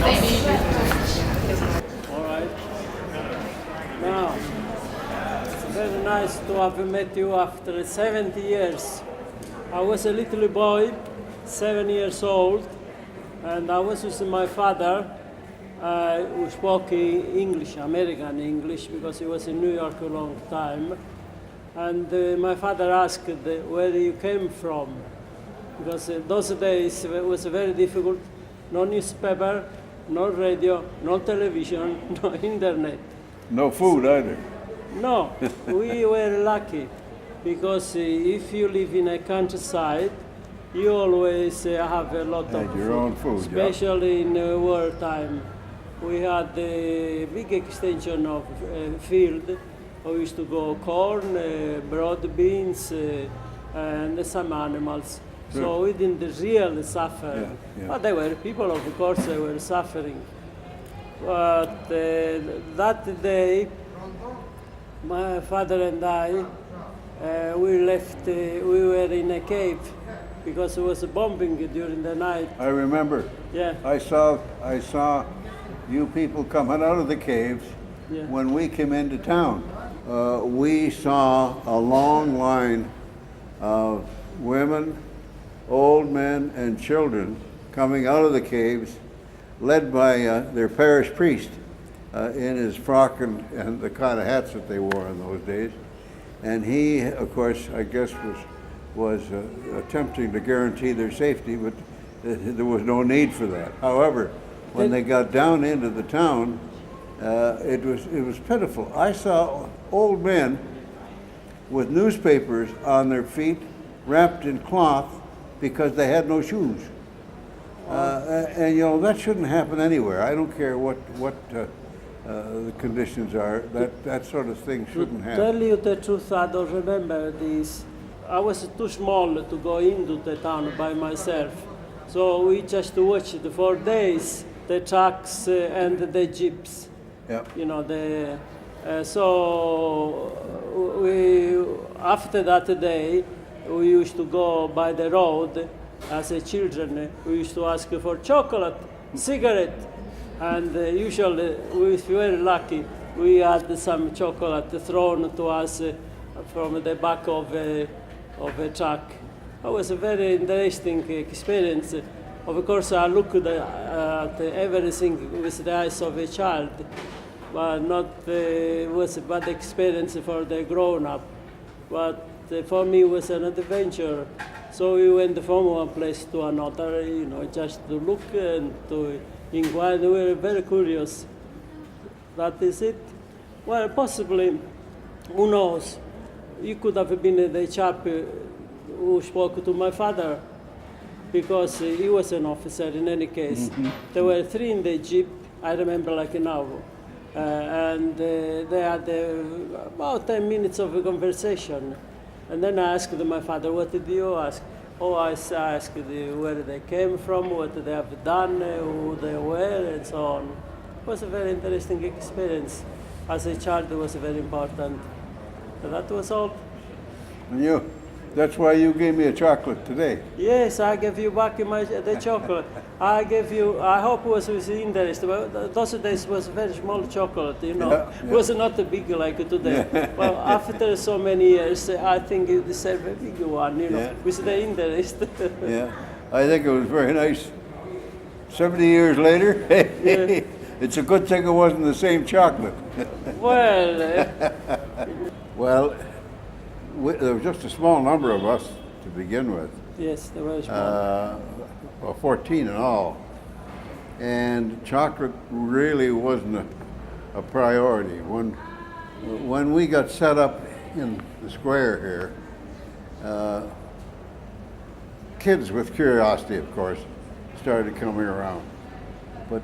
All right. Now, it's very nice to have met you after 70 years. I was a little boy, 7 years old, and I was with my father, who spoke English, American English, because he was in New York a long time. And my father asked where you came from, because those days it was very difficult. No newspaper, no radio, no television, no internet. No food either. No, we were lucky, because if you live in a countryside, you always have a lot of your own food, especially in wartime. We had a big extension of field. We used to grow corn, broad beans, and some animals. Sure. So we didn't really suffer. Yeah. But there were people, of course, they were suffering. But that day, my father and I, we left, we were in a cave because it was bombing during the night. I remember. Yeah. I saw you people coming out of the caves when we came into town. We saw a long line of women, old men, and children coming out of the caves, led by their parish priest in his frock and the kind of hats that they wore in those days. And he, of course, I guess was attempting to guarantee their safety, but there was no need for that. However, when they got down into the town, it was pitiful. I saw old men with newspapers on their feet, wrapped in cloth, because they had no shoes. And you know, that shouldn't happen anywhere. I don't care what the conditions are. That sort of thing shouldn't happen. To tell you the truth, I don't remember this. I was too small to go into the town by myself. So we just watched for days the trucks and the jeeps. Yeah. You know, so we, after that day, we used to go by the road as a children. We used to ask for chocolate, cigarette, and usually, if we were lucky, we had some chocolate thrown to us from the back of a truck. It was a very interesting experience. Of course, I looked at everything with the eyes of a child, but not was a bad experience for the grown-up. But for me, it was an adventure. So we went from one place to another, you know, just to look and to inquire. We were very curious. That is it. Well, possibly, who knows? You could have been the chap who spoke to my father, because he was an officer in any case. Mm-hmm. There were 3 in the jeep, I remember like now. And they had about 10 minutes of a conversation. And then I asked my father, what did you ask? Oh, I asked where they came from, what they have done, who they were, and so on. It was a very interesting experience. As a child, it was very important. But that was all. And that's why you gave me a chocolate today. Yes, I gave you back the chocolate. I gave you, I hope it was with interest. But those days was very small chocolate, you know. Yeah. It was not big like today. Well, after so many years, I think you deserve a big one, you know, with the interest. Yeah, I think it was very nice. 70 years later, it's a good thing it wasn't the same chocolate. Well, well, there was just a small number of us to begin with. Yes, there was small. Well, 14 in all. And chocolate really wasn't a priority. When we got set up in the square here, kids with curiosity, of course, started coming around. But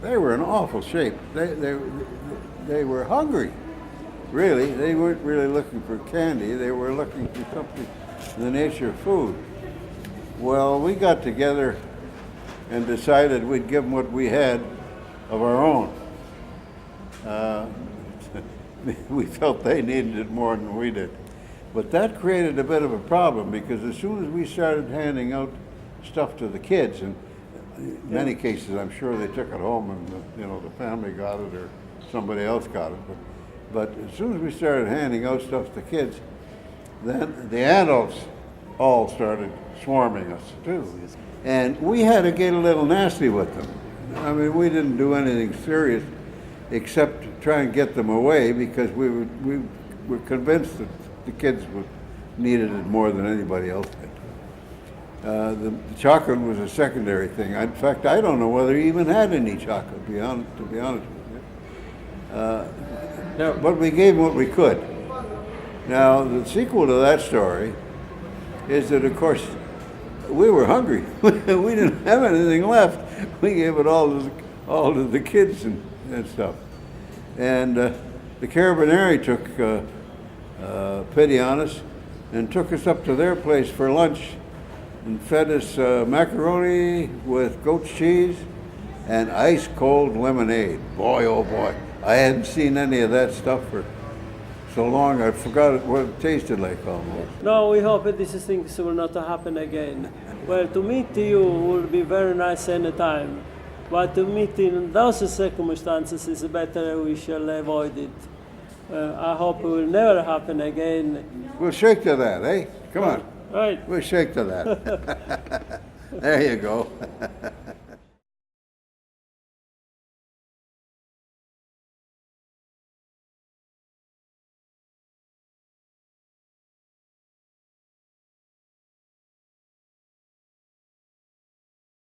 they were in awful shape. They were hungry. Really, they weren't really looking for candy. They were looking for something in the nature of food. Well, we got together and decided we'd give them what we had of our own. We felt they needed it more than we did. But that created a bit of a problem, because as soon as we started handing out stuff to the kids, and in many cases, I'm sure they took it home and the family got it or somebody else got it. But as soon as we started handing out stuff to kids, then the adults all started swarming us too. And we had to get a little nasty with them. I mean, we didn't do anything serious except try and get them away because we were convinced that the kids needed it more than anybody else did. The chocolate was a secondary thing. In fact, I don't know whether he even had any chocolate, to be honest with you. No. But we gave him what we could. Now, the sequel to that story is that, of course, we were hungry. We didn't have anything left. We gave it all to the kids and stuff. And the Carabinieri took pity on us and took us up to their place for lunch and fed us macaroni with goat's cheese and ice cold lemonade. Boy, oh boy. I hadn't seen any of that stuff for so long I forgot what it tasted like almost. No, we hope that these things will not happen again. Well, to meet you will be very nice anytime, but to meet in those circumstances is better we shall avoid it. I hope it will never happen again. We'll shake to that, eh? Come on. Right. We'll shake to that. There you go.